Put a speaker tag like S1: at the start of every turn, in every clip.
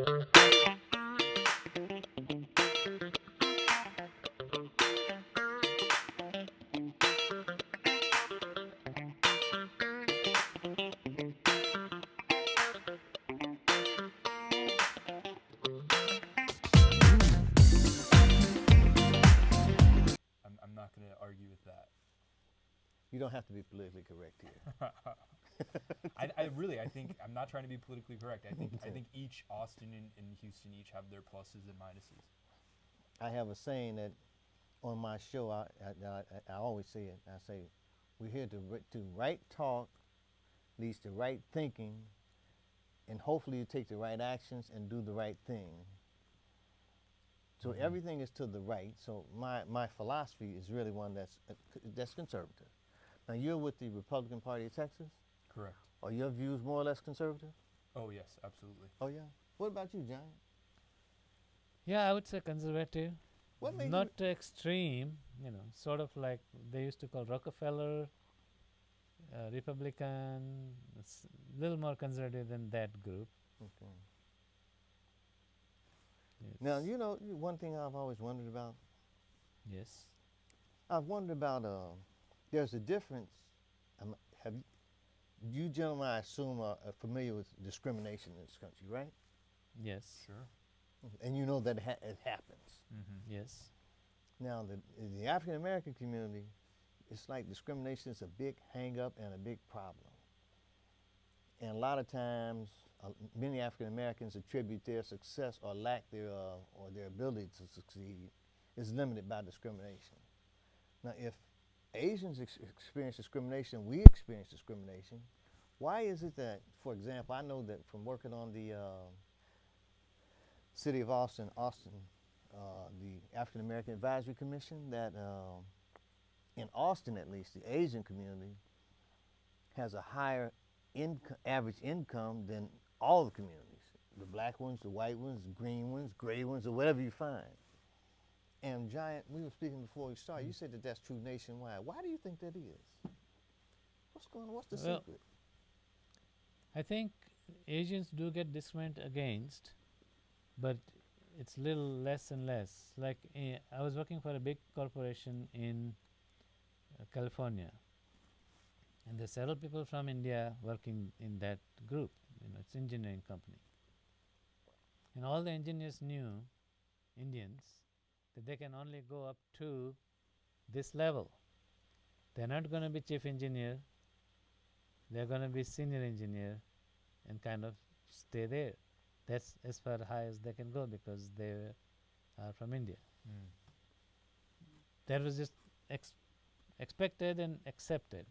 S1: I'm not going to argue with that.
S2: You don't have to be politically correct here.
S1: I really, I think, I'm not trying to be politically correct. I think each Austin and Houston each have their pluses and minuses.
S2: I have a saying that on my show, I always say it. I say, we're here to right talk leads to right thinking, and hopefully you take the right actions and do the right thing. So everything is to the right. So my philosophy is really one that's conservative. Now you're with the Republican Party of Texas.
S1: Correct.
S2: Are your views more or less conservative?
S1: Oh, yes, absolutely.
S2: Oh yeah. What about you, Jayant?
S3: Yeah, I would say conservative.
S2: What made
S3: Not extreme, sort of like they used to call Rockefeller, Republican, a little more conservative than that group.
S2: Okay.
S3: Yes.
S2: Now one thing I've always wondered about.
S3: Yes.
S2: I've wondered about. There's a difference. Have you gentlemen, I assume, are familiar with discrimination in this country, right?
S3: Yes.
S1: Sure.
S2: And you know that it happens.
S1: Mm-hmm.
S3: Yes.
S2: Now, the African American community, it's like discrimination is a big hang up and a big problem. And a lot of times, many African Americans attribute their success or lack thereof, or their ability to succeed, is limited by discrimination. Now, if Asians experience discrimination, we experience discrimination, why is it that, for example, I know that from working on the City of Austin, the African American Advisory Commission, that in Austin at least, the Asian community has a higher average income than all the communities. The black ones, the white ones, the green ones, gray ones, or whatever you find. And Jayant, we were speaking before we started, you said that that's true nationwide. Why do you think that is? What's going on? What's the secret?
S3: I think Asians do get discriminated against, but it's little less and less. Like I was working for a big corporation in California, and there's several people from India working in that group. It's engineering company, and all the engineers knew, Indians, that they can only go up to this level. They're not going to be chief engineer. They're going to be senior engineer, and kind of stay there. That's as far high as they can go because they are from India.
S1: Mm.
S3: That was just expected and accepted.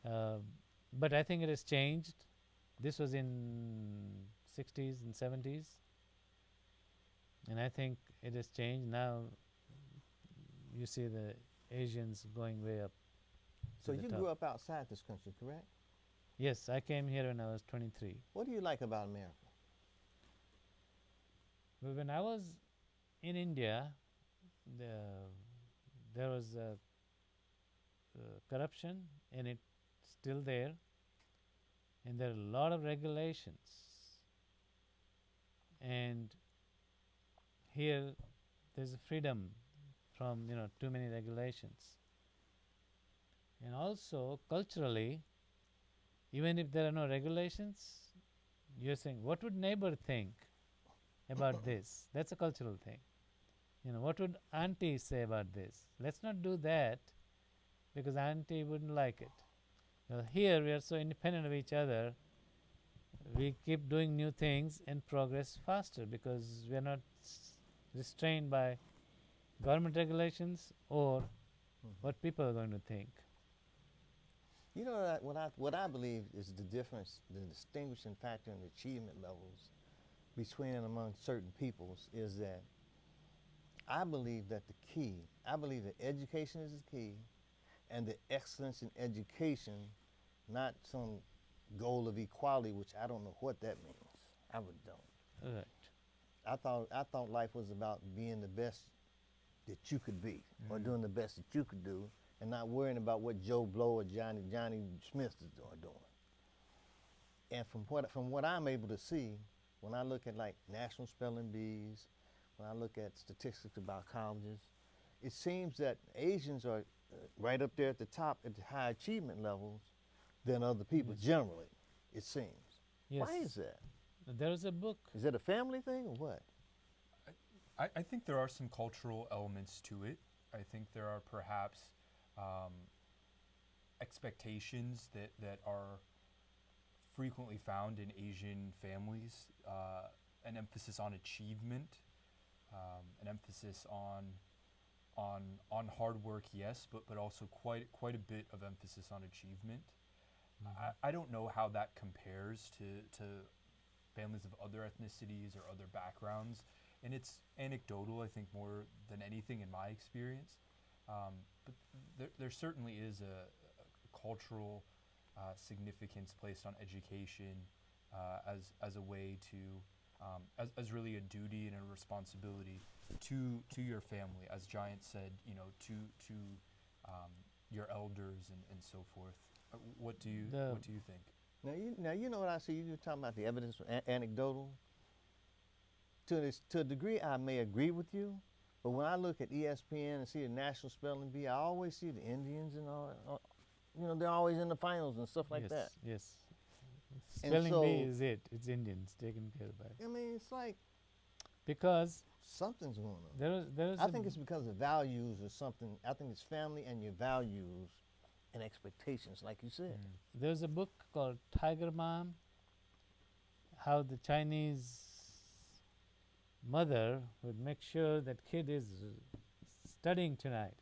S3: But I think it has changed. This was in 60s and 70s. And I think it has changed. Now you see the Asians going way up.
S2: So
S3: to the
S2: you
S3: top.
S2: grew up outside this country, correct?
S3: Yes, I came here when I was 23.
S2: What do you like about America?
S3: Well, when I was in India, there was corruption, and it's still there. And there are a lot of regulations. And here, there's a freedom from too many regulations. And also culturally, even if there are no regulations, you're saying, what would neighbor think about this? That's a cultural thing. What would auntie say about this? Let's not do that because auntie wouldn't like it. Well, here we are so independent of each other. We keep doing new things and progress faster because we are not restrained by government regulations or what people are going to think.
S2: You know, what I believe is the difference, the distinguishing factor in achievement levels between and among certain peoples is that I believe that I believe that education is the key, and the excellence in education, not some goal of equality, which I don't know what that means. I really don't.
S3: Right.
S2: I thought life was about being the best that you could be, or doing the best that you could do, and not worrying about what Joe Blow or Johnny Smith are doing. And from what I'm able to see, when I look at like national spelling bees, when I look at statistics about colleges, it seems that Asians are right up there at the top at the high achievement levels than other people
S3: Yes.
S2: generally, it seems.
S3: Yes.
S2: Why is that?
S3: There is a book.
S2: Is it a family thing or what?
S1: I think there are some cultural elements to it. I think there are perhaps expectations that are frequently found in Asian families, an emphasis on achievement, an emphasis on hard work, yes, but also quite a bit of emphasis on achievement. I don't know how that compares to families of other ethnicities or other backgrounds, and it's anecdotal, I think, more than anything in my experience. But there certainly is a cultural significance placed on education as a way to, as really a duty and a responsibility to your family, as Jayant said, to your elders and so forth. What do you think?
S2: Now you know what I see. You're talking about the evidence, anecdotal. To a degree, I may agree with you, but when I look at ESPN and see the National Spelling Bee, I always see the Indians and all. They're always in the finals and stuff like
S3: yes,
S2: that.
S3: Yes.
S2: And
S3: Spelling
S2: so-
S3: bee is it. It's Indians taken care by.
S2: I mean, it's like
S3: Because
S2: something's going on.
S3: there is
S2: I think it's because of values or something. I think it's family and your values and expectations, like you said.
S3: there's a book called Tiger Mom, how the Chinese mother would make sure that kid is studying tonight.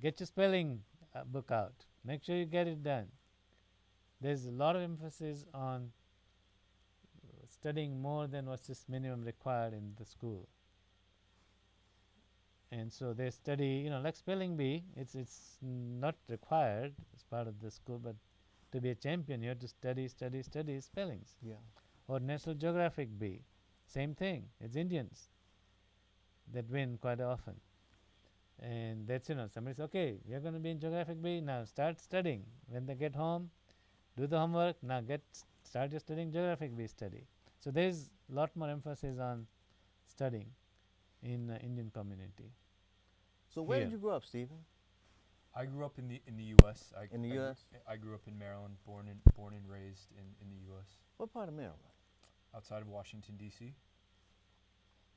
S3: Get your spelling book out. Make sure you get it done. There's a lot of emphasis on studying more than what's just minimum required in the school. And so they study, like spelling bee, it's not required as part of the school, but to be a champion, you have to study spellings.
S2: Yeah.
S3: Or National Geographic bee, same thing. It's Indians that win quite often. And that's, somebody says, okay, you're going to be in Geographic bee, now start studying. When they get home, do the homework, now start your studying Geographic bee study. So there's a lot more emphasis on studying in Indian community.
S2: So where
S3: Here.
S2: did you grow up, Stephen?
S1: I grew up in the U.S.
S2: In the US?
S1: I grew up in Maryland, born and raised in the U.S.
S2: What part of Maryland?
S1: outside of Washington D.C.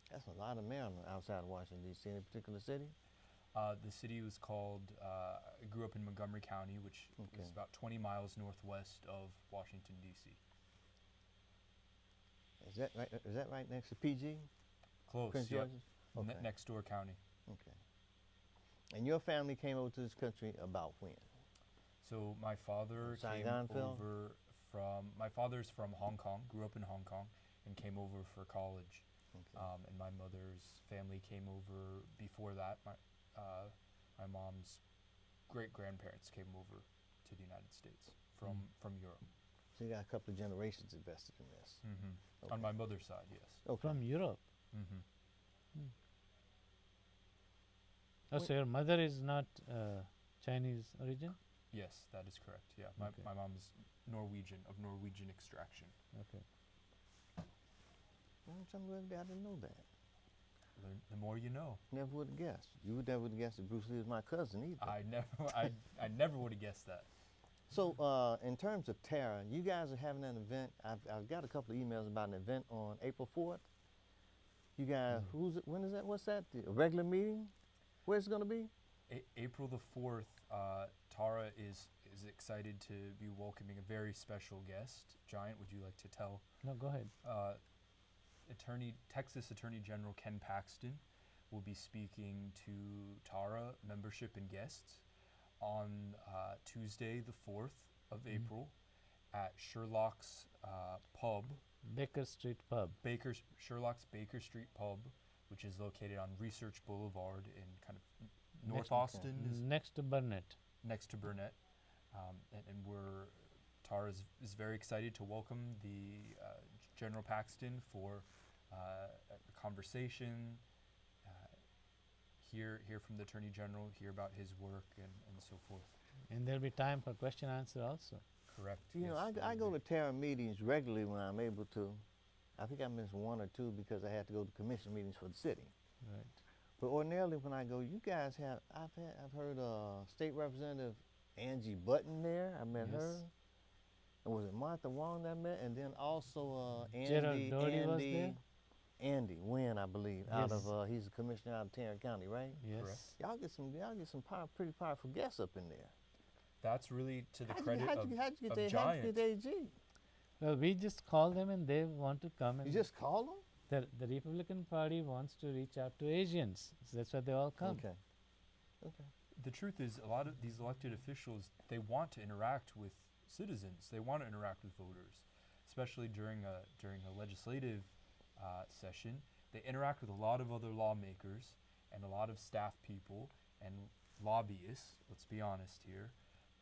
S2: That's a lot of Maryland outside of Washington, D.C. Any particular city?
S1: The city was called. I grew up in Montgomery County, which is about 20 miles northwest of Washington D.C.
S2: Is that right? Is that right next to PG?
S1: Close.
S2: Prince
S1: Yep.
S2: George's? Okay.
S1: Next door county.
S2: Okay. And your family came over to this country about when?
S1: So my father came
S2: Saigon film?
S1: over from. My father's from Hong Kong. Grew up in Hong Kong and came over for college.
S2: Okay.
S1: And my mother's family came over before that. My mom's great grandparents came over to the United States from Europe.
S2: So you got a couple of generations invested in this.
S1: Mm-hmm. On my mother's side, yes.
S2: Okay.
S3: From Europe.
S1: Mm-hmm.
S3: Oh, so your mother is not Chinese origin?
S1: Yes, that is correct. Yeah,
S3: Okay.
S1: my mom's Norwegian, of Norwegian extraction.
S3: Okay.
S2: Well, I didn't know that.
S1: The more you know.
S2: Never would have guessed. You would never would have guessed that Bruce Lee was my cousin either.
S1: I never would have guessed that.
S2: So in terms of Tara, you guys are having an event. I've got a couple of emails about an event on April 4th. You guys, who's it? When is that? What's that? A regular meeting? Where's it going to be?
S1: April the 4th, Tara is excited to be welcoming a very special guest. Jayant, would you like to tell?
S3: No, go ahead.
S1: Texas Attorney General Ken Paxton will be speaking to Tara membership and guests on Tuesday the 4th of April at Sherlock's Pub.
S3: Baker Street Pub.
S1: Sherlock's Baker Street Pub, which is located on Research Boulevard in kind of North
S3: Next-
S1: Austin, is
S3: Next to Burnett.
S1: next to Burnett. And Tara is very excited to welcome the General Paxton for a conversation, hear from the Attorney General, hear about his work and so forth.
S3: And there'll be time for question answer also.
S1: Correct.
S2: You know,
S1: yes,
S2: I go to Tara meetings regularly when I'm able to, I think I missed one or two because I had to go to commission meetings for the city.
S3: Right.
S2: But ordinarily, when I go, you guys have. I've heard State Representative Angie Button there. I met
S3: Yes.
S2: her. And was it Martha Wong that I met? And then also
S3: Gerald Doherty was there?
S2: Andy Wynn, I believe, out
S3: Yes.
S2: of he's a commissioner out of Tarrant County, right?
S3: Yes.
S1: Correct.
S2: Y'all get some pretty powerful guests up in there.
S1: That's really to the
S2: How'd
S1: credit
S2: you,
S1: of,
S2: how'd you, how'd you
S1: of
S2: get the, how'd you
S1: Jayant.
S2: get the AG?
S3: Well, we just call them and they want to come,
S2: You
S3: and
S2: just call them?
S3: the Republican Party wants to reach out to Asians, so that's why they all come.
S2: Okay. Okay.
S1: The truth is, a lot of these elected officials, they want to interact with citizens. They want to interact with voters, especially during a legislative session. They interact with a lot of other lawmakers and a lot of staff people and lobbyists. Let's be honest here,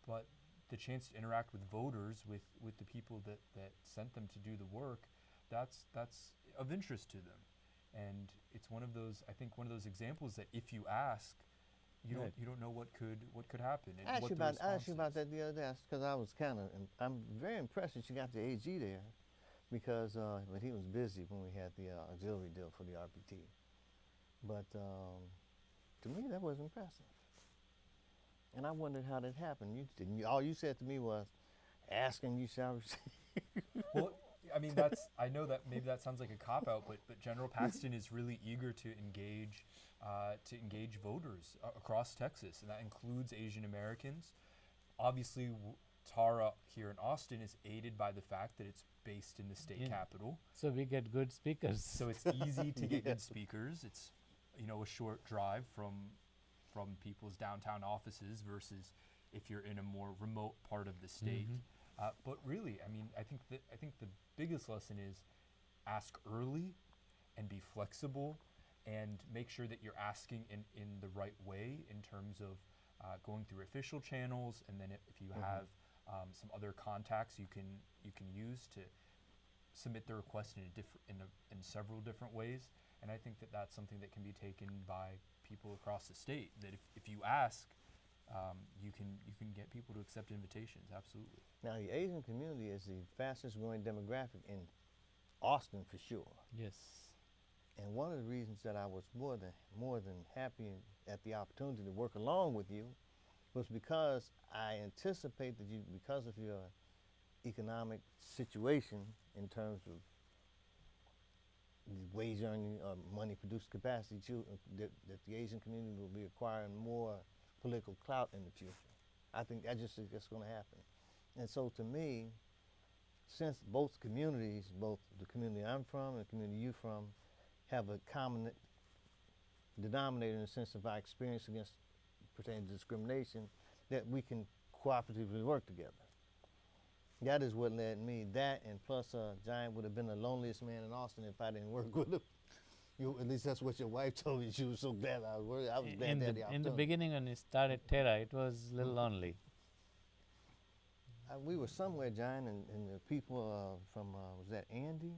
S1: but the chance to interact with voters, with the people that sent them to do the work, that's of interest to them, and it's one of those examples that if you ask, you
S3: Right.
S1: don't know what could happen. And
S2: I asked
S1: what
S2: you
S1: the
S2: about
S1: response
S2: that
S1: is.
S2: the other day because I was I'm very impressed that you got the AG there because but he was busy when we had the auxiliary deal for the RPT. But to me that was impressive, and I wondered how that happened. You didn't. All you said to me was, "Asking you shall receive."
S1: Well, I mean, I know that maybe that sounds like a cop out, but General Paxton is really eager to engage voters across Texas, and that includes Asian Americans. Obviously, Tara here in Austin is aided by the fact that it's based in the state
S3: Yeah.
S1: capital,
S3: So we get good speakers.
S1: so it's easy to get
S2: Yeah.
S1: good speakers. It's a short drive from people's downtown offices versus if you're in a more remote part of the state.
S3: Mhm.
S1: But really, I mean, I think the biggest lesson is ask early and be flexible and make sure that you're asking in the right way in terms of going through official channels, and then if you have some other contacts you can use to submit the request in several different ways. And I think that that's something that can be taken by people across the state, that if you ask, you can get people to accept invitations. Absolutely.
S2: Now the Asian community is the fastest growing demographic in Austin for sure.
S3: Yes.
S2: And one of the reasons that I was more than happy at the opportunity to work along with you was because I anticipate that you, because of your economic situation in terms of the wage earning or money produced capacity, that the Asian community will be acquiring more political clout in the future. I think that just is just going to happen. And so to me, since both communities, both the community I'm from and the community you're from, have a common denominator in the sense of our experience against pertaining to discrimination, that we can cooperatively work together. That is what led me. That and plus, Jayant would have been the loneliest man in Austin if I didn't work with him. At least that's what your wife told me. She was so glad I was working. I was glad
S3: In
S2: to have
S3: the,
S2: the
S3: in the
S2: opportunity.
S3: beginning when we started Terra, it was a little lonely.
S2: We were somewhere, Jayant, and the people from, was that Andy?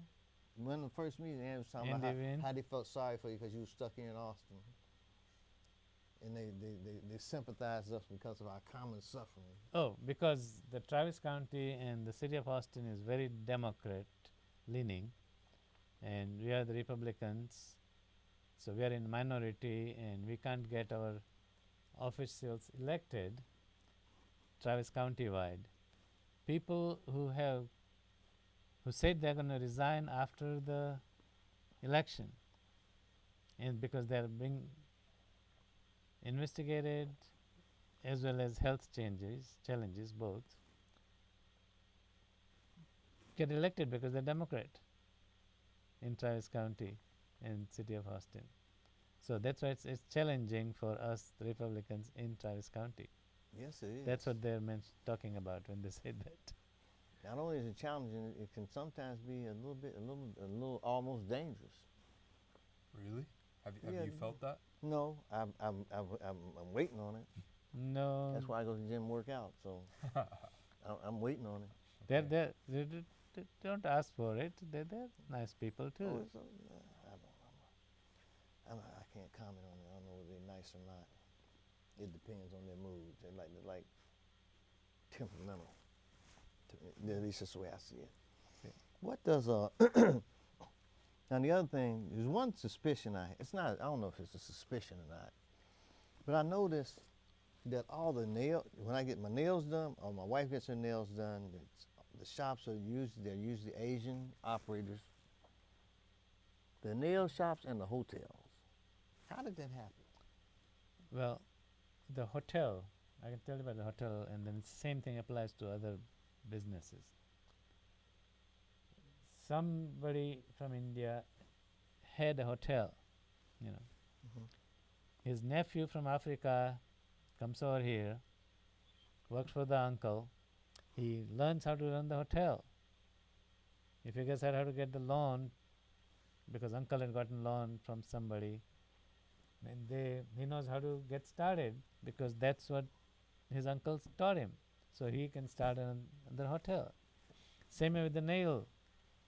S2: One of the first meetings, Andy was talking
S3: Andy
S2: about
S3: Wynn.
S2: how they felt sorry for you because you were stuck here in Austin. And they sympathized with us because of our common suffering.
S3: Oh, because the Travis County and the city of Austin is very Democrat leaning, and we are the Republicans, so we are in minority and we can't get our officials elected Travis County wide. People who said they're going to resign after the election, and because they're being investigated as well as health challenges both, get elected because they're Democrat in Travis County and city of Austin. So that's why it's challenging for us, the Republicans in Travis County.
S2: Yes, it is.
S3: That's what they're talking about when they say that.
S2: Not only is it challenging, it can sometimes be a little almost dangerous.
S1: Really? Have
S2: Yeah.
S1: you felt that?
S2: No, I'm waiting on it.
S3: No,
S2: That's why I go to the gym and work out. So I'm waiting on it.
S3: they don't ask for it. They're nice people too.
S2: Oh, I can't comment on it. I don't know whether they're nice or not. It depends on their moods. They're like temperamental. At least that's the way I see it.
S3: Okay.
S2: What does Now the other thing, there's one suspicion it's not, I don't know if it's a suspicion or not, but I noticed that all the when I get my nails done, or my wife gets her nails done, the shops they're usually Asian operators. The nail shops and the hotels. How did that happen?
S3: Well, the hotel, I can tell you about the hotel, and then the same thing applies to other businesses. Somebody from India had a hotel, you know.
S2: Mm-hmm.
S3: His nephew from Africa comes over here, works for the uncle. He learns how to run the hotel. He figures out how to get the loan because uncle had gotten loan from somebody. And he knows how to get started because that's what his uncle taught him. So he can start another hotel. Same way with the nail.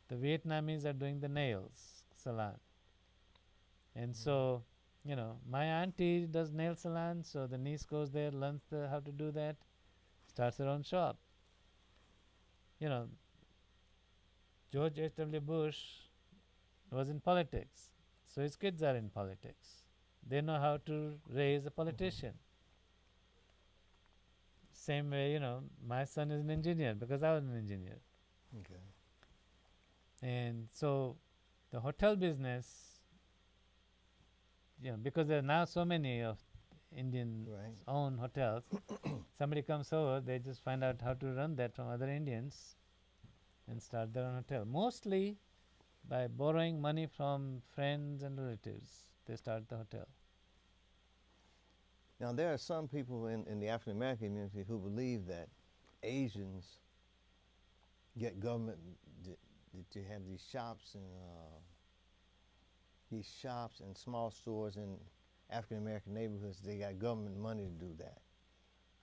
S3: The Vietnamese are doing the nails salon. And so, you know, my auntie does nail salon, so the niece goes there, learns how to do that, starts her own shop. You know, George H.W. Bush was in politics, so his kids are in politics. They know how to raise a politician. Same way, you know, my son is an engineer because I was an engineer.
S2: Okay.
S3: And so the hotel business, you know, because there are now so many of Indian owned hotels, somebody comes over, they just find out how to run that from other Indians and start their own hotel. Mostly by borrowing money from friends and relatives, they start the hotel.
S2: Now there are some people in the African American community who believe that Asians get government to have these shops and small stores in African American neighborhoods. They got government money to do that.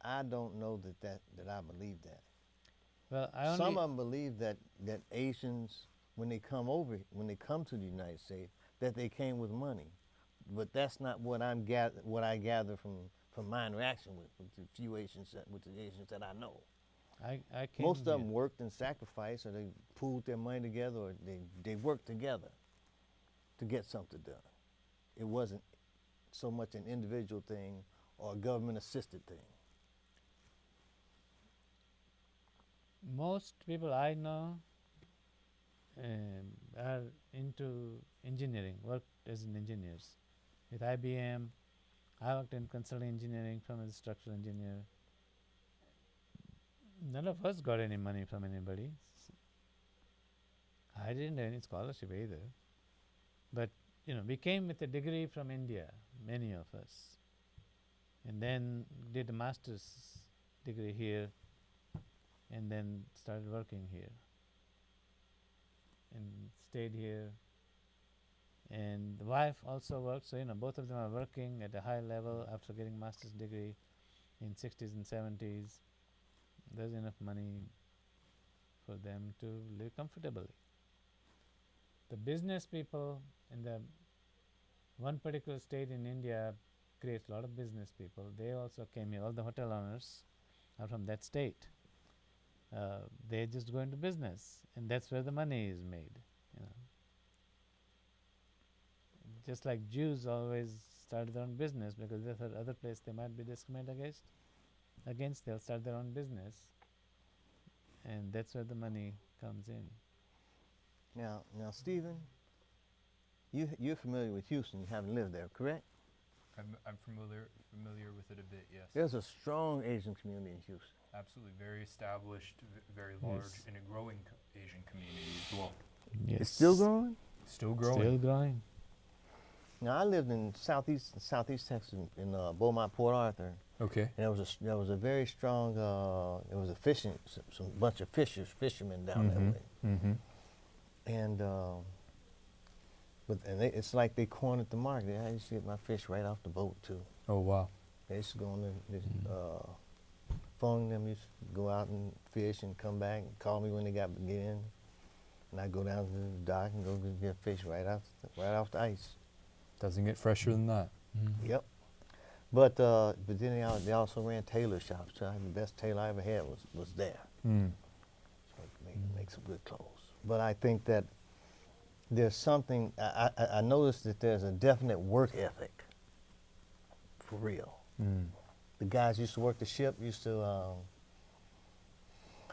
S2: I don't know that I believe that.
S3: Well,
S2: some of them believe that Asians, when they come to the United States, that they came with money, but that's not what I gather from my interaction with the few Asians with the Asians that I know. Most of them worked and sacrificed, or they pooled their money together, or they worked together to get something done. It wasn't so much an individual thing or a government-assisted thing.
S3: Most people I know are into engineering, worked as engineers. With IBM, I worked in consulting engineering as a structural engineer. None of us got any money from anybody. I didn't have any scholarship either. But, you know, we came with a degree from India, many of us. And then did a master's degree here and then started working here and stayed here. And the wife also worked, so, you know, both of them are working at a high level after getting master's degree in 60s and 70s. There's enough money for them to live comfortably. The business people in the one particular state in India creates a lot of business people. They also came here. All the hotel owners are from that state. They just go into business, and that's where the money is made. You know, just like Jews always started their own business because there's other place they might be discriminated against. They'll start their own business, and that's where the money comes in.
S2: Now, Stephen, you're familiar with Houston. You haven't lived there, correct?
S1: I'm familiar with it a bit, yes.
S2: There's a strong Asian community in Houston.
S1: Absolutely, very established, very large, and a growing Asian community as well.
S3: Yes.
S2: It's still growing?
S1: Still growing.
S3: Still growing.
S2: Now, I lived in southeast Texas in Beaumont, Port Arthur.
S1: Okay.
S2: And there was a very strong, it was a bunch of fishermen down that way.
S1: Mm-hmm.
S2: And it's like they cornered the market. I used to get my fish right off the boat too.
S1: Oh wow.
S2: They used to go on the phone them, used to go out and fish and come back and call me when they got in. And I go down to the dock and go get fish right off the ice.
S1: Doesn't get fresher than that.
S3: Mm-hmm.
S2: Yep. But then they also ran tailor shops. So the best tailor I ever had was there.
S1: Mm.
S2: So make some good clothes. But I think that there's something, I noticed that there's a definite work ethic, for real. The guys used to work the ship,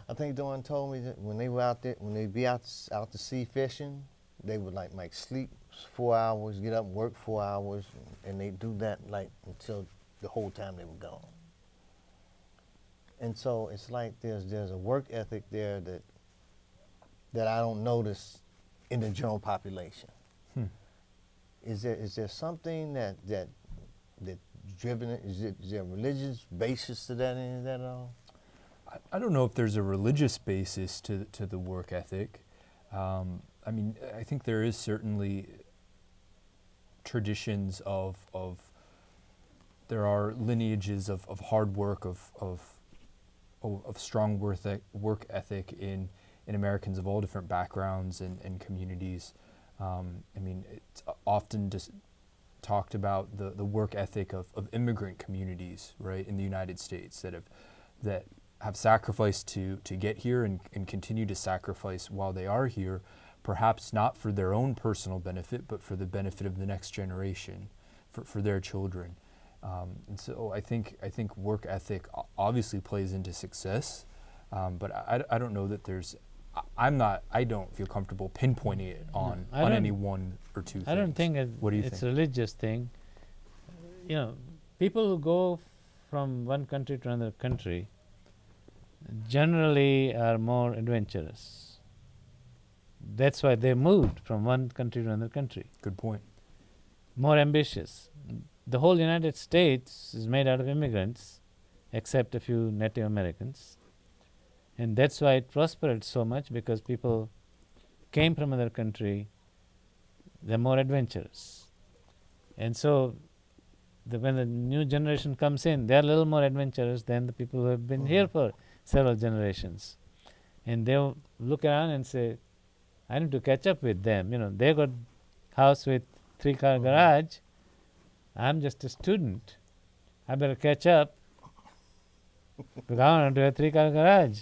S2: I think Dawn told me that when they were out there, when they'd be out to sea fishing, they would like sleep 4 hours, get up and work 4 hours, and they do that like until the whole time they were gone. And so it's like there's a work ethic there that I don't notice in the general population. Is there something that driven it? Is there a religious basis to that, any of that at all?
S1: I don't know if there's a religious basis to the work ethic. I mean, I think there is certainly traditions of there are lineages of hard work, of strong work ethic in Americans of all different backgrounds and communities. I mean, it's often just talked about the work ethic of immigrant communities, right, in the United States that have sacrificed to get here and continue to sacrifice while they are here, perhaps not for their own personal benefit, but for the benefit of the next generation, for their children. And so I think work ethic obviously plays into success, but I don't know that there's. I don't feel comfortable pinpointing it on any one or two things.
S3: I don't think
S1: What do you
S3: it's
S1: think?
S3: a religious thing. You know, people who go from one country to another country generally are more adventurous. That's why they moved from one country to another country.
S1: Good point.
S3: More ambitious. The whole United States is made out of immigrants, except a few Native Americans. And that's why it prospered so much, because people came from another country, they're more adventurous. And so when the new generation comes in, they're a little more adventurous than the people who have been here for several generations. And they'll look around and say, I need to catch up with them. You know, they got house with 3-car garage. I'm just a student. I better catch up because I want to do a 3-car garage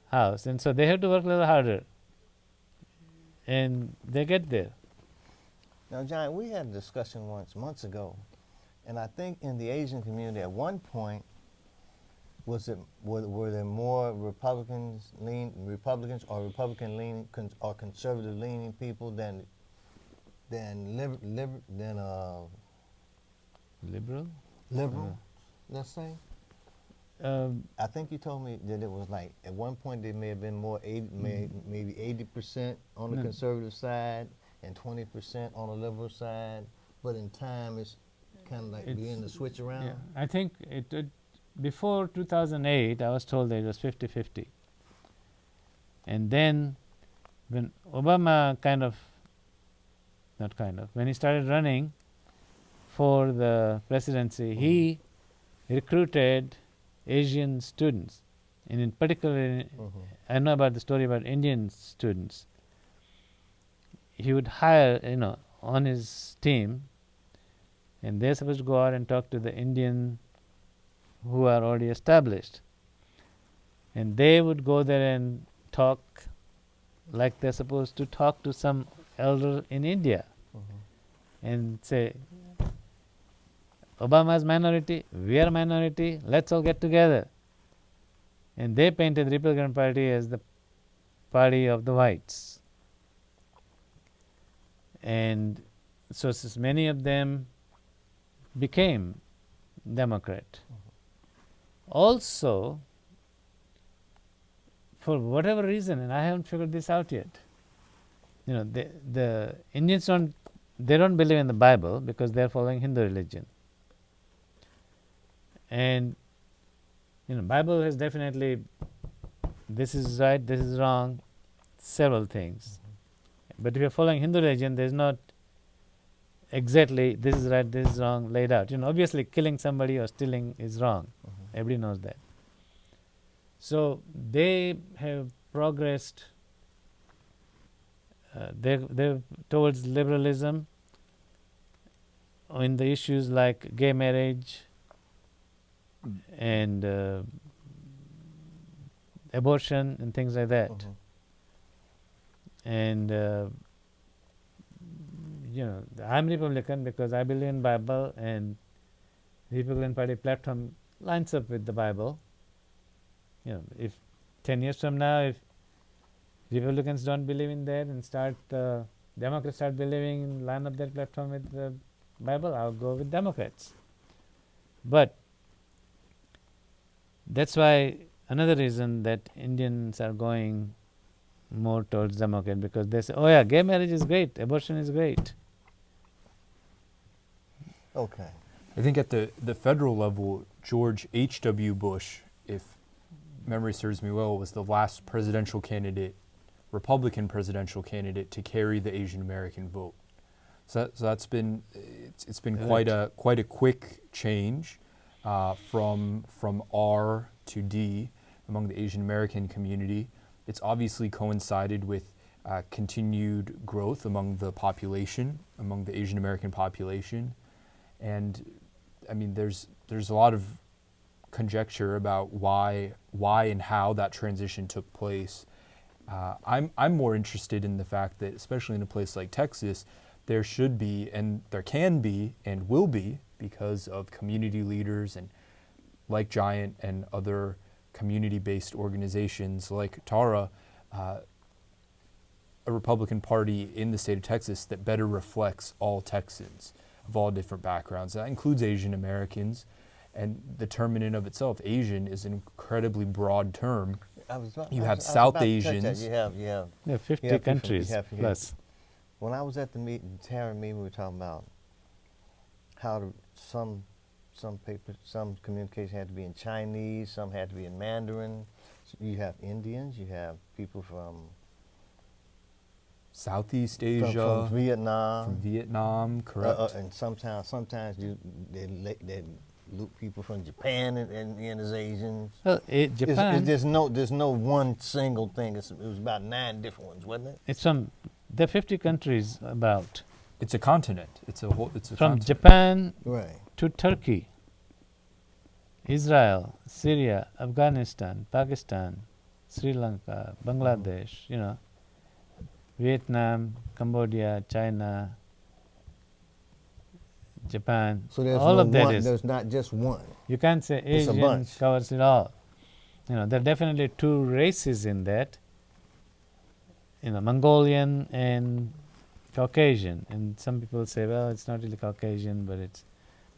S3: house. And so they have to work a little harder. And they get there.
S2: Now, Jayant, we had a discussion months ago, and I think in the Asian community at one point, were there more Republican leaning or conservative leaning people than liberal, let's say? I think you told me that it was like at one point there may have been more maybe 80% on the conservative side and 20% on the liberal side, but in time it's kind of like beginning to switch around.
S3: Yeah, I think it before 2008, I was told that it was 50-50. And then when Obama when he started running for the presidency, he recruited Asian students. And in particular, I know about the story about Indian students. He would hire, on his team, and they're supposed to go out and talk to the Indian who are already established. And they would go there and talk like they're supposed to talk to some elder in India and say, Obama's minority, we are minority, let's all get together. And they painted the Republican Party as the party of the whites. And so many of them became Democrat. Also, for whatever reason, and I haven't figured this out yet, the Indians don't believe in the Bible because they're following Hindu religion. And Bible has definitely this is right, this is wrong, several things. But if you're following Hindu religion, there's not exactly this is right, this is wrong laid out. Obviously killing somebody or stealing is wrong. Everybody knows that. So they have progressed they're towards liberalism in the issues like gay marriage and abortion and things like that. and I'm Republican because I believe in Bible, and Republican Party platform lines up with the Bible. If 10 years from now, if Republicans don't believe in that and Democrats start believing in line up their platform with the Bible, I'll go with Democrats. But that's why another reason that Indians are going more towards Democrat, because they say, oh yeah, gay marriage is great, abortion is great.
S2: Okay.
S1: I think at the federal level, George H.W. Bush, if memory serves me well, was the last presidential candidate, Republican presidential candidate, to carry the Asian American vote. So that's been it's been quite a quick change from R to D among the Asian American community. It's obviously coincided with continued growth among the population, among the Asian American population, and I mean there's a lot of conjecture about why and how that transition took place. I'm more interested in the fact that, especially in a place like Texas, there should be, and there can be, and will be, because of community leaders and like Jayant and other community-based organizations like TARA, a Republican Party in the state of Texas that better reflects all Texans of all different backgrounds. That includes Asian Americans, and the term in and of itself, Asian, is an incredibly broad term. You have South Asians.
S2: You have
S3: 50 countries plus.
S2: When I was at the meeting, Tara and me, we were talking about how some communication had to be in Chinese, some had to be in Mandarin. So you have Indians, you have people from
S1: Southeast Asia,
S2: from Vietnam,
S1: correct.
S2: and sometimes they loop people from Japan and as Asians.
S3: Well, Japan.
S2: There's no one single thing. It was about 9 different ones, wasn't it?
S3: It's from there are 50 countries about.
S1: It's a continent. It's a
S3: from
S1: continent.
S3: Japan
S2: Right.
S3: to Turkey, Israel, Syria, Afghanistan, Pakistan, Sri Lanka, Bangladesh, Vietnam, Cambodia, China, Japan.
S2: So there's
S3: all
S2: no
S3: of that
S2: one,
S3: is.
S2: there's not just one.
S3: You can't say
S2: It's a
S3: Asian
S2: bunch.
S3: covers it all. There are definitely 2 races in that. Mongolian and Caucasian. And some people say, well, it's not really Caucasian, but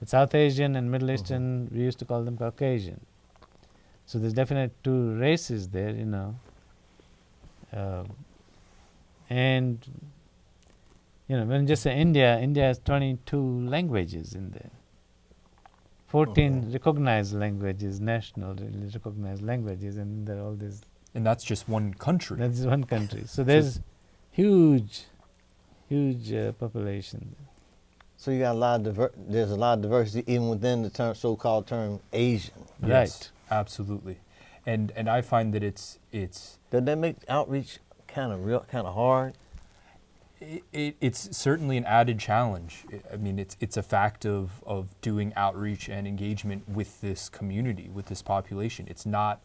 S3: South Asian and Middle Eastern, we used to call them Caucasian. So there's definitely 2 races there, and when you just say India has 22 languages in there. 14 recognized languages, nationally recognized languages, and there are all these.
S1: And that's just one country.
S3: That's one country. So there's huge population.
S2: So you got there's a lot of diversity even within the so-called term Asian.
S1: Yes,
S3: Right.
S1: absolutely. And I find that it's
S2: Does that make outreach kind of hard?
S1: it's certainly an added challenge. I mean, it's a fact of doing outreach and engagement with this community, with this population. It's not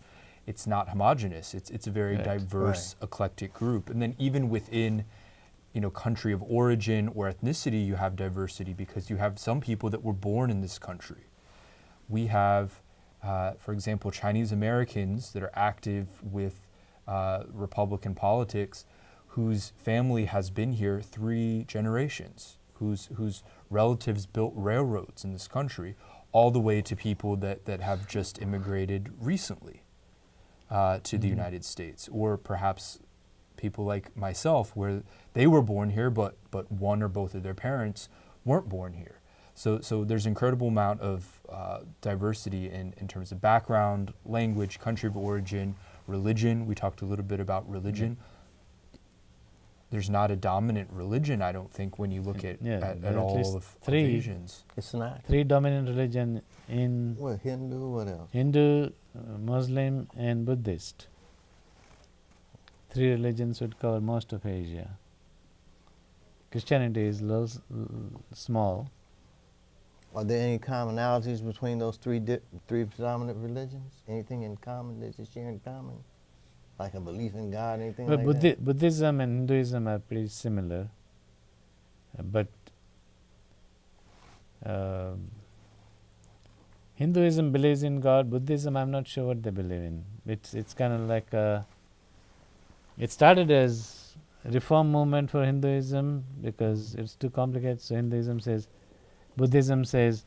S1: homogenous. It's a very
S3: Right.
S1: diverse, eclectic group. And then even within, country of origin or ethnicity, you have diversity because you have some people that were born in this country. We have, for example, Chinese Americans that are active with Republican politics, whose family has been here 3 generations, whose relatives built railroads in this country, all the way to people that have just immigrated recently to the United States, or perhaps people like myself, where they were born here, but one or both of their parents weren't born here. So there's an incredible amount of diversity in terms of background, language, country of origin, religion. We talked a little bit about religion. There's not a dominant religion, I don't think, when you look at all
S3: least
S1: of
S3: 3.
S1: Asians.
S2: It's not.
S3: 3 dominant religion in
S2: What, Hindu? What else?
S3: Hindu, Muslim, and Buddhist. 3 religions would cover most of Asia. Christianity is small.
S2: Are there any commonalities between those three predominant religions? Anything in common that they share in common? like a belief in God, anything
S3: But
S2: like that?
S3: Buddhism and Hinduism are pretty similar, but um, Hinduism believes in God. Buddhism, I'm not sure what they believe in. It's kind of like it started as a reform movement for Hinduism because it's too complicated. So Buddhism says,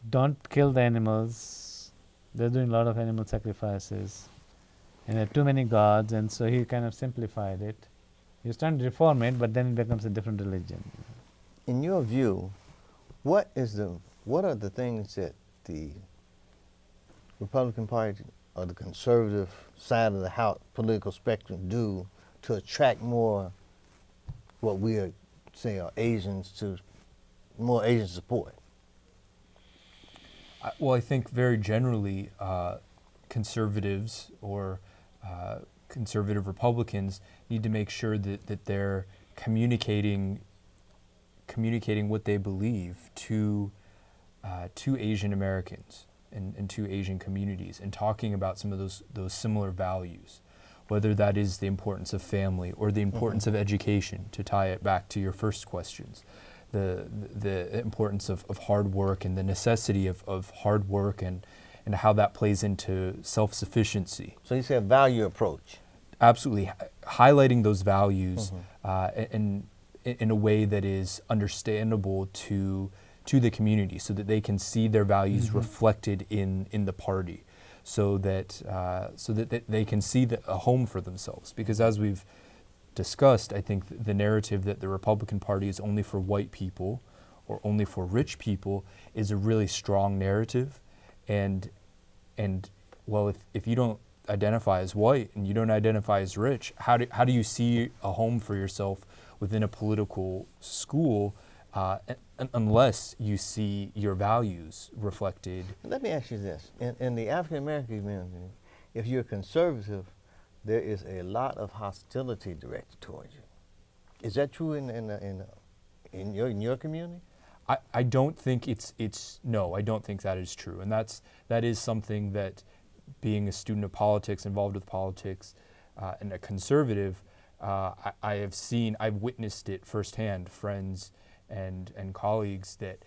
S3: don't kill the animals. They're doing a lot of animal sacrifices, and there are too many gods, and so he kind of simplified it. He was trying to reform it, but then it becomes a different religion.
S2: In your view, what are the things that the Republican Party or the conservative side of the House political spectrum do to attract more what we are Asians to more Asian support?
S1: Well, I think very generally, conservatives or conservative Republicans need to make sure that they're communicating what they believe to Asian Americans and to Asian communities, and talking about some of those similar values, whether that is the importance of family or the importance of education, to tie it back to your first questions, the importance of hard work and the necessity of hard work and how that plays into self-sufficiency.
S2: So you said value approach.
S1: Absolutely. Highlighting those values in a way that is understandable to the community, so that they can see their values reflected in the party, so that they can see a home for themselves. Because as we've discussed, I think the narrative that the Republican Party is only for white people or only for rich people is a really strong narrative. And well, if you don't identify as white and you don't identify as rich, how do you see a home for yourself within a political school unless you see your values reflected?
S2: Let me ask you this. In the African American community, if you're conservative, there is a lot of hostility directed towards you. Is that true in your community?
S1: I don't think no, I don't think that is true. And that is something that, being a student of politics, involved with politics, and a conservative, I've witnessed it firsthand, friends and colleagues that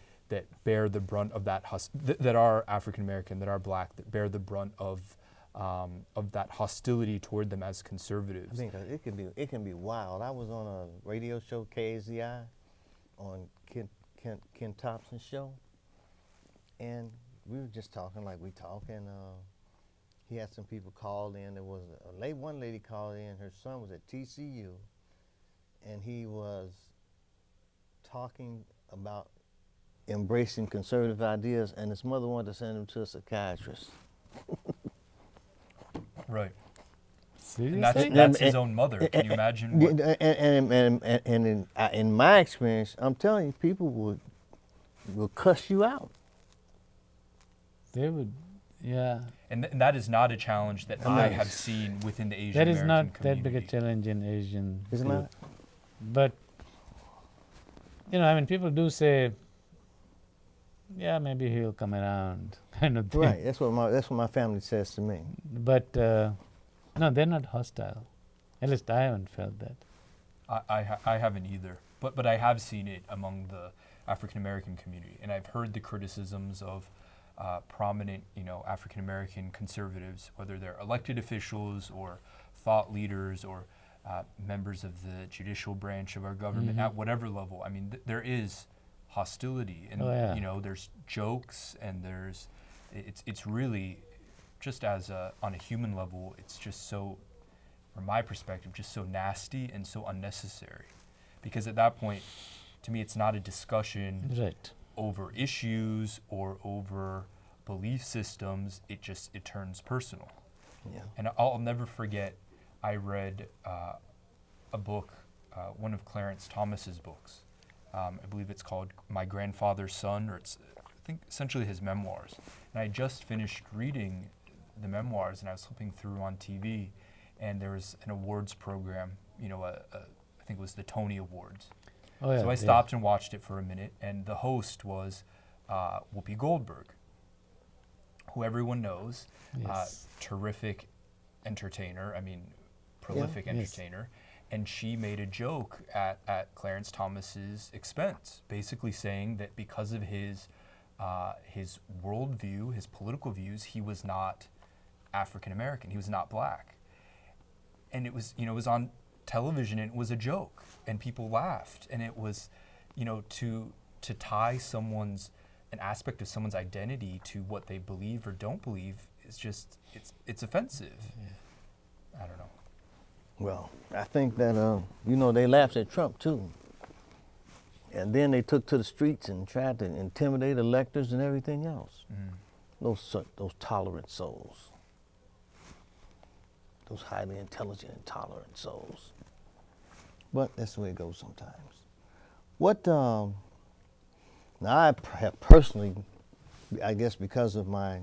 S1: bear the brunt of that, that are African American, that are black, that bear the brunt of that hostility toward them as conservatives.
S2: I think it can be wild. I was on a radio show, KZI, on Ken Thompson's show, and we were just talking like we talk, and he had some people called in. There was one lady called in. Her son was at TCU, and he was talking about embracing conservative ideas, and his mother wanted to send him to a psychiatrist.
S1: Right.
S3: Seriously?
S1: And that's his own mother. Can you imagine?
S2: And in my experience, I'm telling you, people will cuss you out.
S3: They would, yeah.
S1: And that is not a challenge that I have seen within the Asian
S3: That is
S1: American
S3: not
S1: community.
S3: that big a challenge in Asian.
S2: Isn't
S3: group.
S2: it?
S3: But I mean, people do say, yeah, maybe he'll come around, kind of thing.
S2: Right. That's what my family says to me.
S3: But no, they're not hostile. At least I haven't felt that.
S1: I haven't either, but I have seen it among the African American community, and I've heard the criticisms of prominent, African American conservatives, whether they're elected officials or thought leaders or members of the judicial branch of our government at whatever level. I mean, there is hostility, and there's jokes, and it's really just on a human level, it's just so, from my perspective, just so nasty and so unnecessary. Because at that point, to me, it's not a discussion over issues or over belief systems. It turns personal.
S2: Yeah.
S1: And I'll never forget, I read a book, one of Clarence Thomas's books. I believe it's called My Grandfather's Son, or it's, I think, essentially his memoirs. And I just finished reading the memoirs, and I was flipping through on TV, and there was an awards program, I think it was the Tony Awards.
S3: Oh, yeah,
S1: So I stopped and watched it for a minute, and the host was Whoopi Goldberg, who everyone knows,
S3: Yes.
S1: terrific entertainer. I mean, prolific
S3: Yes.
S1: entertainer. And she made a joke at Clarence Thomas's expense, basically saying that because of his worldview, his political views, he was not African American. He was not black. And it was, it was on television, and it was a joke, and people laughed. And it was, to tie an aspect of someone's identity to what they believe or don't believe is just, it's offensive. I don't know.
S2: Well, I think that, they laughed at Trump too. And then they took to the streets and tried to intimidate electors and everything else. Those tolerant souls. Those highly intelligent and tolerant souls. But that's the way it goes sometimes. Now I have personally, I guess because of my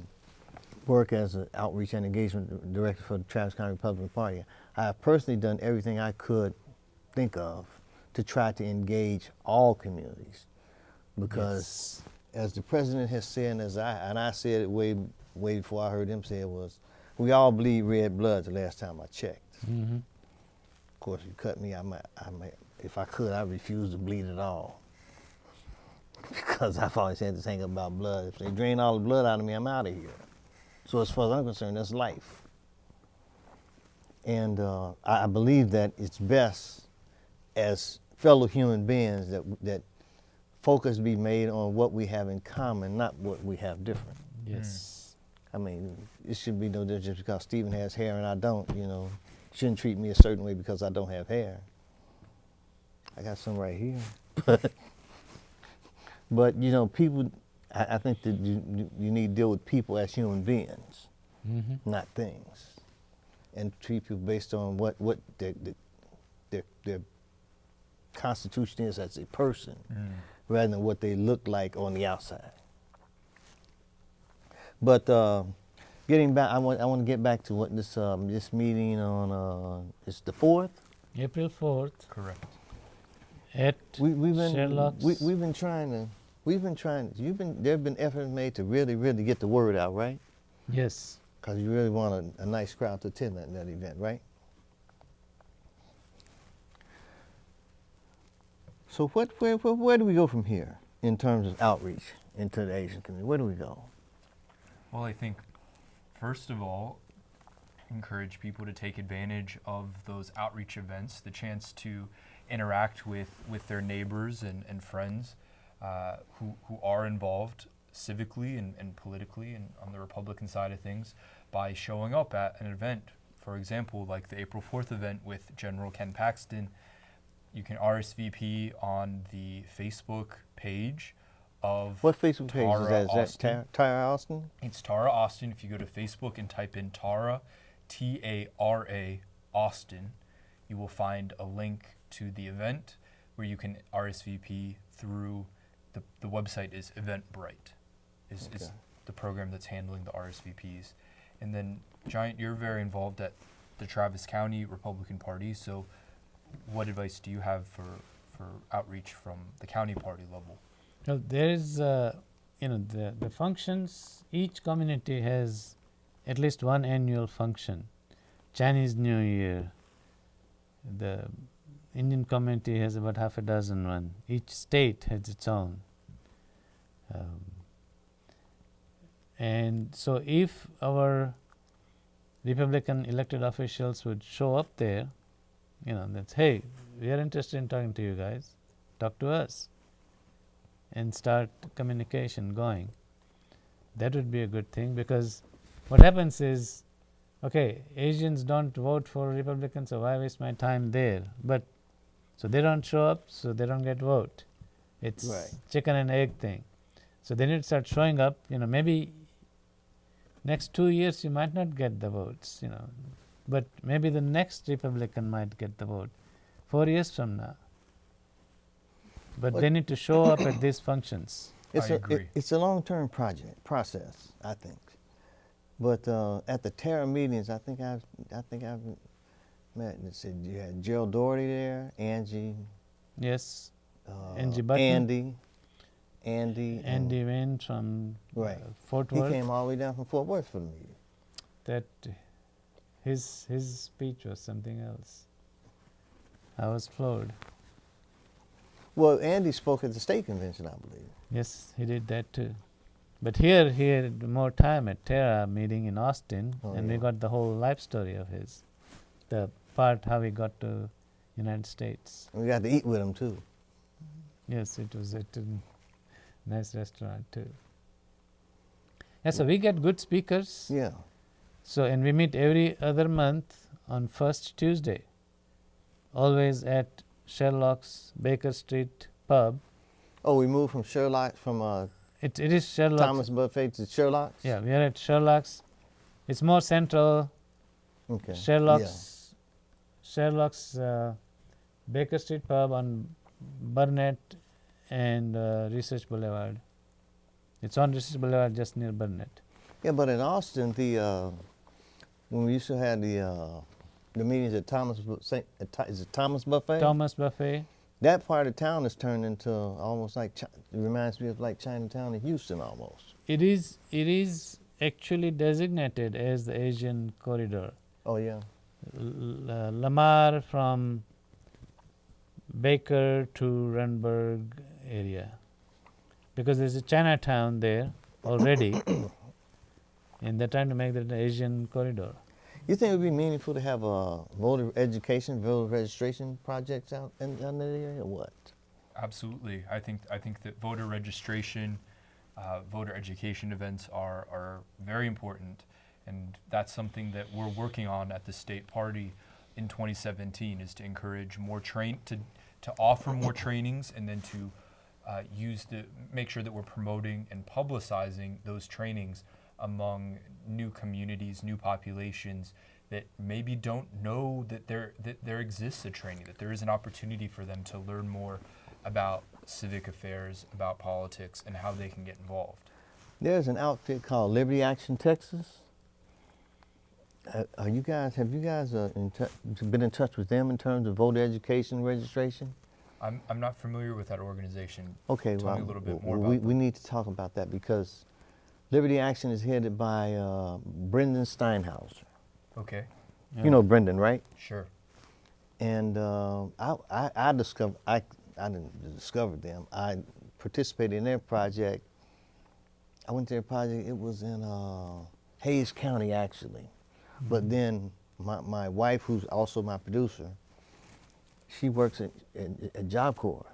S2: work as an outreach and engagement director for the Travis County Republican Party, I have personally done everything I could think of to try to engage all communities. Because as the president has said, and I said it way before I heard him say it, was, we all bleed red blood the last time I checked.
S3: Mm-hmm.
S2: Of course, if you cut me, I might, if I could, I'd refuse to bleed at all. Because I've always had this thing about blood. If they drain all the blood out of me, I'm out of here. So as far as I'm concerned, that's life. And I believe that it's best as fellow human beings that focus be made on what we have in common, not what we have different.
S3: Yes.
S2: I mean, it should be no different just because Stephen has hair and I don't, Shouldn't treat me a certain way because I don't have hair. I got some right here. But people, I think that you need to deal with people as human beings, not things, and treat people based on what their constitution is as a person, rather than what they look like on the outside. But getting back, I want to get back to what this meeting on it's the 4th.
S3: April 4th.
S1: Correct.
S3: At
S2: We've been
S3: Sherlock's.
S2: we've been trying to. There have been efforts made to really get the word out, right?
S3: Yes.
S2: Because you really want a nice crowd to attend that event, right? So where do we go from here in terms of outreach into the Asian community? Where do we go?
S1: Well, I think, first of all, encourage people to take advantage of those outreach events, the chance to interact with their neighbors and friends who are involved civically and politically and on the Republican side of things by showing up at an event. For example, like the April 4th event with General Ken Paxton. You can RSVP on the Facebook page of
S2: What Facebook page is that? Is
S1: Austin.
S2: that Tara Austin?
S1: It's Tara Austin. If you go to Facebook and type in Tara, Tara Austin, you will find a link to the event where you can RSVP through the website is Eventbrite, is the program that's handling the RSVPs. And then, Jayant, you're very involved at the Travis County Republican Party, so what advice do you have for outreach from the county party level?
S3: Well, there is, the functions, each community has at least one annual function. Chinese New Year, the Indian community has about half a dozen one. Each state has its own. And so if our Republican elected officials would show up there, that's, hey, we are interested in talking to you guys, talk to us, and start communication going. That would be a good thing, because what happens is, okay, Asians don't vote for Republicans, so why waste my time there? But so they don't show up, so they don't get vote. It's
S2: Right.
S3: chicken and egg thing. So they need to start showing up. Maybe next 2 years you might not get the votes. But maybe the next Republican might get the vote 4 years from now. But they need to show up at these functions.
S1: I agree.
S2: It's a long-term process, I think. But at the Terra meetings, I think I've met. Let's see, you had Gerald Doherty there, Angie.
S3: Yes. Angie Button.
S2: Andy
S3: Wayne from
S2: right.
S3: Fort
S2: He
S3: Worth.
S2: came all the way down from Fort Worth for the meeting.
S3: That his speech was something else. I was floored.
S2: Well, Andy spoke at the state convention, I believe.
S3: Yes, he did that too. But here he had more time at Terra meeting in Austin,
S2: Oh,
S3: and we
S2: yeah.
S3: got the whole life story of his, the part how he got to United States.
S2: And we got to eat with him too.
S3: Yes, it was at a nice restaurant too. Yeah, so we get good speakers.
S2: Yeah.
S3: So, and we meet every other month on first Tuesday, always at Sherlock's Baker Street pub.
S2: Oh, we moved from Sherlock, from
S3: It is Sherlock's.
S2: Thomas Buffet to Sherlock's?
S3: Yeah, we are at Sherlock's. It's more central.
S2: Okay.
S3: Sherlock's Baker Street pub on Burnett and Research Boulevard. It's on Research Boulevard, just near Burnett.
S2: Yeah, but in Austin, when we used to have the meetings at is it Thomas Buffet?
S3: Thomas Buffet.
S2: That part of town has turned into almost like, it reminds me of like Chinatown in Houston almost.
S3: It is actually designated as the Asian corridor.
S2: Oh, yeah.
S3: Lamar from Baker to Runberg area, because there's a Chinatown there already, and they're trying to make that an Asian corridor.
S2: You think it would be meaningful to have a voter education, voter registration projects out in that area, or what?
S1: Absolutely. I think that voter registration, voter education events are very important, and that's something that we're working on at the state party in 2017, is to encourage more to offer more trainings, and then to make sure that we're promoting and publicizing those trainings among new communities, new populations that maybe don't know that there exists a training, that there is an opportunity for them to learn more about civic affairs, about politics, and how they can get involved.
S2: There's an outfit called Liberty Action Texas. Have you guys been in touch with them in terms of voter education registration?
S1: I'm not familiar with that organization.
S2: Okay,
S1: Tell
S2: well,
S1: me a little bit more about
S2: we need to talk about that, because Liberty Action is headed by Brendan Steinhauser.
S1: Okay,
S3: Yeah.
S2: You know Brendan, right?
S1: sure.
S2: And I didn't discover them. I participated in their project. I went to their project. It was in Hayes County, actually. But then my wife, who's also my producer, she works at Job Corps,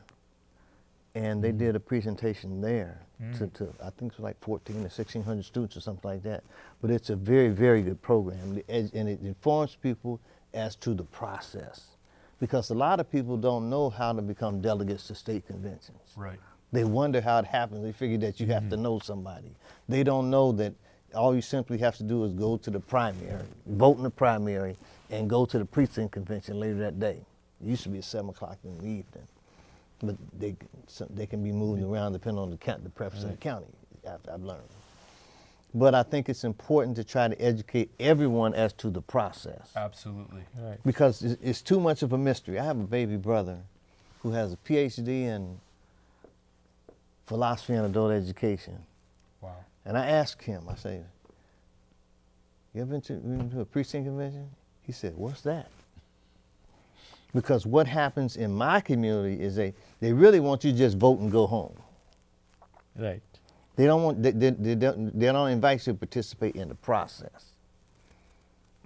S2: and they did a presentation there to I think it was like 14 or 1,600 students or something like that. But it's a very, very good program, and it informs people as to the process, because a lot of people don't know how to become delegates to state conventions.
S1: Right.
S2: They wonder how it happens. They figure that you have to know somebody. They don't know that all you simply have to do is go to the primary, vote in the primary, and go to the precinct convention later that day. It used to be at 7 o'clock in the evening, but they can be moved around depending on the preference of the county, I've learned. But I think it's important to try to educate everyone as to the process,
S1: Absolutely.
S3: Right.
S2: because it's too much of a mystery. I have a baby brother who has a PhD in philosophy and adult education.
S1: Wow.
S2: And I asked him, I say, you ever been to a precinct convention? He said, what's that? Because what happens in my community is they really want you to just vote and go home.
S3: Right.
S2: They don't invite you to participate in the process.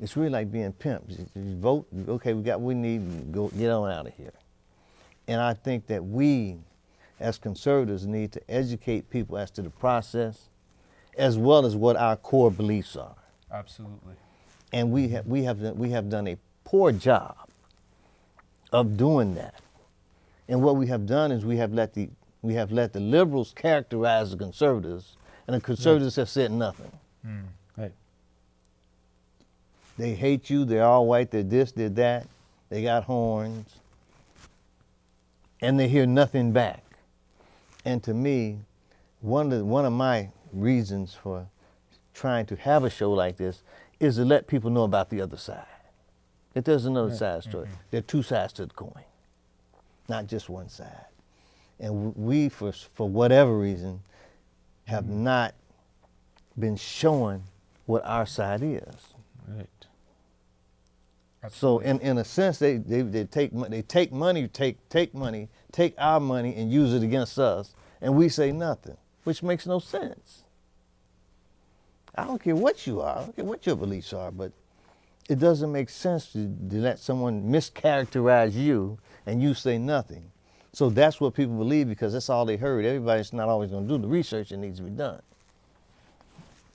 S2: It's really like being pimped. You vote, okay, we got what we need, go get on out of here. And I think that we, as conservatives, need to educate people as to the process, as well as what our core beliefs are.
S1: Absolutely.
S2: And we have done a poor job of doing that. And what we have done is we have let the liberals characterize the conservatives, and the conservatives have said nothing.
S3: Right.
S2: They hate you. They're all white. They're this. They're that. They got horns, and they hear nothing back. And to me, one of my reasons for trying to have a show like this is to let people know about the other side. That there's another side story. There are two sides to the coin, not just one side. And we, for whatever reason, have not been showing what our side is.
S3: Right.
S2: So
S1: Absolutely.
S2: in a sense, they take money, take our money and use it against us, and we say nothing, which makes no sense. I don't care what you are, I don't care what your beliefs are, but it doesn't make sense to let someone mischaracterize you and you say nothing. So that's what people believe because that's all they heard. Everybody's not always going to do the research that needs to be done.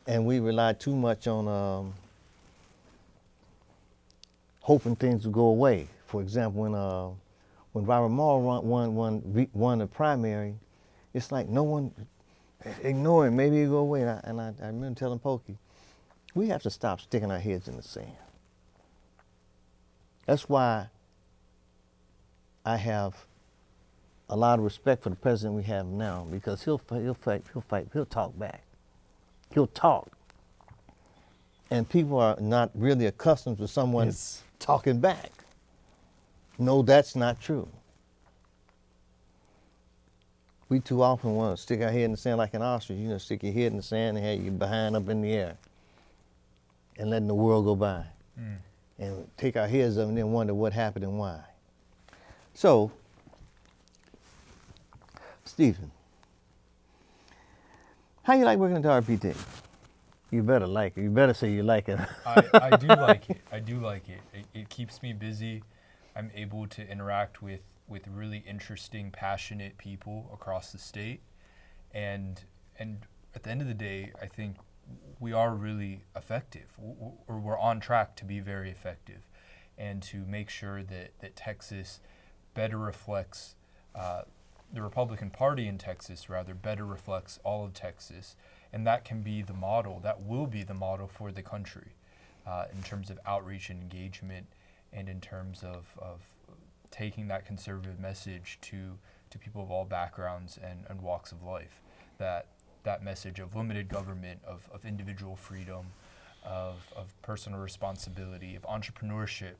S2: And we rely too much on hoping things will go away. For example, when Robert Mueller won the primary, it's like no one ignore him. Maybe he'll go away. And I remember telling Pokey, we have to stop sticking our heads in the sand. That's why I have a lot of respect for the president we have now because he'll talk back. He'll talk. And people are not really accustomed to someone
S3: Yes.
S2: talking back. No, that's not true. We too often want to stick our head in the sand like an ostrich. You know, stick your head in the sand and have your behind up in the air and letting the world go by. And take our heads up and then wonder what happened and why. So, Stephen, how you like working at the RPT? You better like it. You better say you like it.
S1: I do like it. I do like it. It keeps me busy. I'm able to interact with really interesting, passionate people across the state. And at the end of the day, I think we are really effective, or we're on track to be very effective, and to make sure that Texas better reflects, the Republican Party in Texas, rather, better reflects all of Texas. And that can be the model, that will be the model for the country in terms of outreach and engagement, and in terms of taking that conservative message to people of all backgrounds and walks of life. That message of limited government, of individual freedom, of personal responsibility, of entrepreneurship,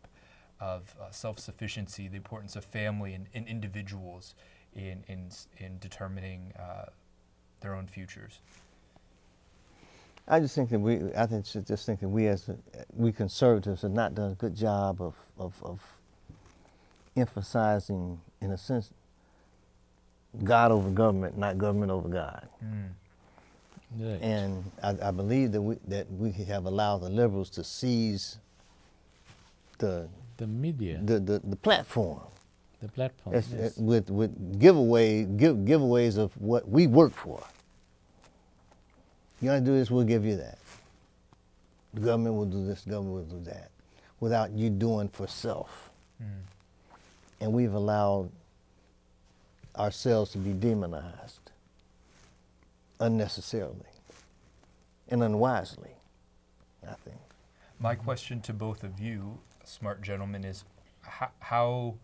S1: of self-sufficiency, the importance of family and individuals in determining their own futures.
S2: I just think that we conservatives have not done a good job of emphasizing, in a sense, God over government, not government over God.
S3: Right.
S2: And I believe that we have allowed the liberals to seize the
S3: media,
S2: the platform.
S3: the platform. Yes.
S2: With giveaways of what we work for. You want to do this, we'll give you that. The government will do this, the government will do that, without you doing for self. And we've allowed ourselves to be demonized unnecessarily and unwisely, I think.
S1: My question to both of you, smart gentlemen, is how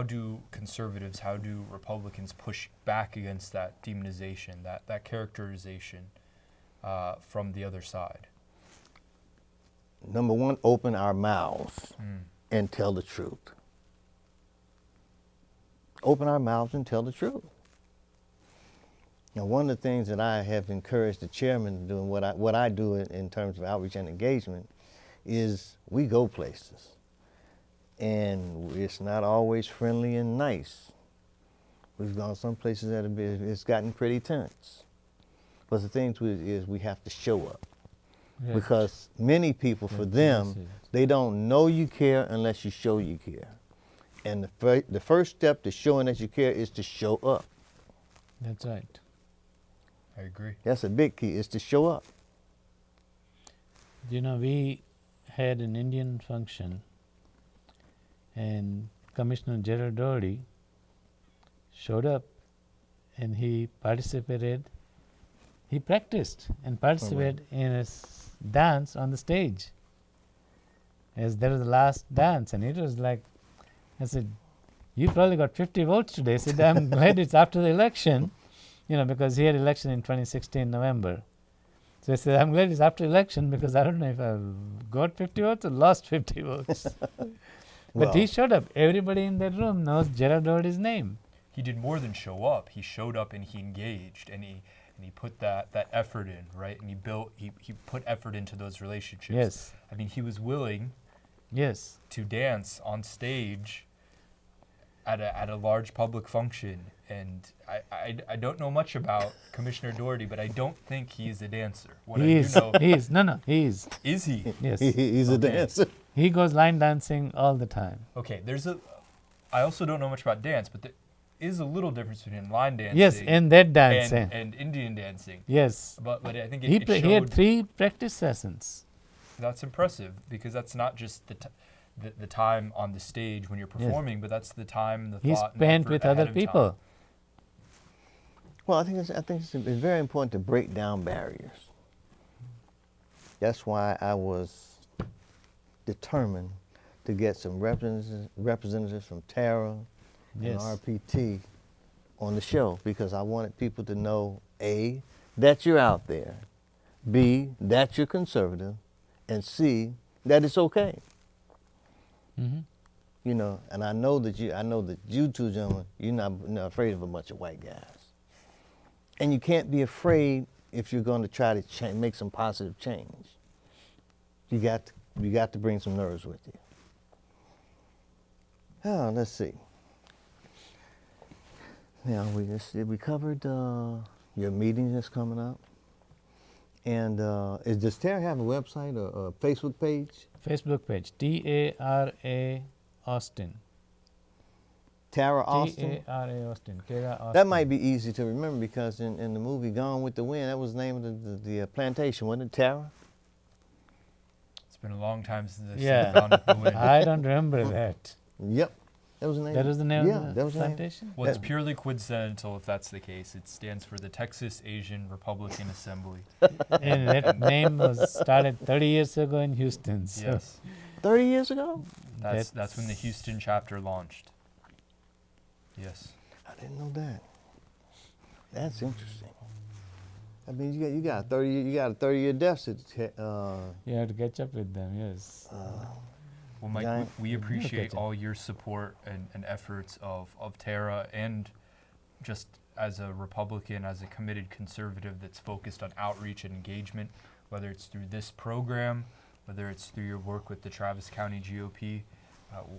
S1: do conservatives, how do Republicans push back against that demonization, that characterization from the other side?
S2: Number one, open our mouths and tell the truth. Open our mouths and tell the truth. Now, one of the things that I have encouraged the chairman to do, and what I do in terms of outreach and engagement, is we go places. And it's not always friendly and nice. We've gone some places that it's gotten pretty tense. But the thing is we have to show up.
S3: Right.
S2: Because many people, for them, they don't know you care unless you show you care. And the first step to showing that you care is to show up.
S3: That's right.
S1: I agree.
S2: That's a big key, is to show up.
S3: You know, we had an Indian function, and Commissioner Gerald Doherty showed up, and he participated. He practiced and participated in a dance on the stage. As that was the last dance, and it was like, I said, you probably got 50 votes today. I said, I'm glad it's after the election, you know, because he had election in 2016 November. So I said, I'm glad it's after election because I don't know if I got 50 votes or lost 50 votes. But he showed up. Everybody in that room knows Gerald Doherty's name.
S1: He did more than show up. He showed up and he engaged, and he put that effort in, right? And he put effort into those relationships.
S3: Yes.
S1: I mean, he was willing
S3: Yes.
S1: to dance on stage at a large public function. And I don't know much about Commissioner Doherty, but I don't think he's a dancer. What
S3: He
S1: I
S3: is.
S1: do know,
S3: He is. No, he is.
S1: is he?
S3: Yes.
S2: He's a
S1: Okay.
S2: dancer.
S3: He goes line dancing all the time.
S1: Okay, I also don't know much about dance, but there is a little difference between line dancing
S3: Yes, and that dancing.
S1: and Indian dancing.
S3: Yes.
S1: But I think
S3: He,
S1: it showed,
S3: he had 3 practice sessions.
S1: that's impressive, because that's not just the time on the stage when you're performing, but that's the time, the
S3: He
S1: thought, and
S3: spent
S1: effort
S3: with
S1: ahead
S3: other
S1: of
S3: people.
S1: time.
S2: Well, I think it's very important to break down barriers. That's why I was determined to get some representatives from Tara and
S3: Yes.
S2: RPT on the show, because I wanted people to know, A, that you're out there, B, that you're conservative, and C, that it's okay.
S3: Mm-hmm.
S2: You know, and I know that you two gentlemen, you're not afraid of a bunch of white guys. And you can't be afraid if you're going to try to make some positive change. You got to bring some nerves with you. Oh, let's see. Now we covered your meeting that's coming up. And does Tara have a website or a Facebook page?
S3: Facebook page. Tara Austin.
S2: Tara Austin?
S3: Tara Austin. Tara Austin.
S2: That might be easy to remember, because in the movie Gone with the Wind, that was the name of the plantation, wasn't it, Tara?
S1: It's been a long time since I've
S3: Yeah.
S1: seen Gone with the Wind.
S3: I don't remember that.
S2: Yep. That was the name.
S3: That was the name
S2: Yeah,
S3: of
S2: that
S3: the
S2: was the name.
S3: plantation?
S1: Well, it's
S2: That-
S1: purely coincidental if that's the case. It stands for the Texas Asian Republican Assembly.
S3: And that name was started 30 years ago in Houston. So
S1: Yes,
S2: 30 years ago?
S1: that's when the Houston chapter launched. Yes.
S2: I didn't know that. That's interesting. I mean, you got a 30-year deficit.
S3: you have to catch up with them, yes.
S1: Well, Mike,
S2: Jayant,
S1: we appreciate
S3: Jayant.
S1: all your support and efforts of Tara, and just as a Republican, as a committed conservative that's focused on outreach and engagement, whether it's through this program, whether it's through your work with the Travis County GOP.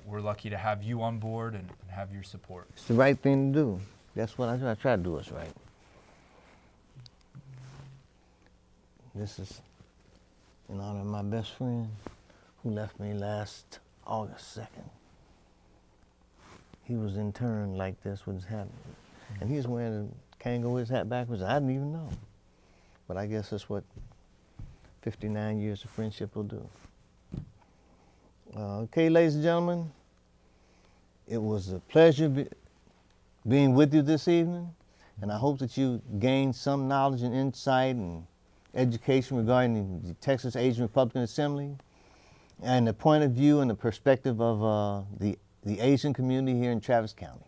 S1: We're lucky to have you on board and have your support.
S2: It's the right thing to do. That's what I try to do what's right. This is in honor of my best friend who left me last August 2nd. He was interned like this was happening. And he was wearing a kangaroo hat backwards. I didn't even know. But I guess that's what 59 years of friendship will do. Okay, ladies and gentlemen, it was a pleasure being with you this evening, and I hope that you gained some knowledge and insight and education regarding the Texas Asian Republican Assembly and the point of view and the perspective of the Asian community here in Travis County.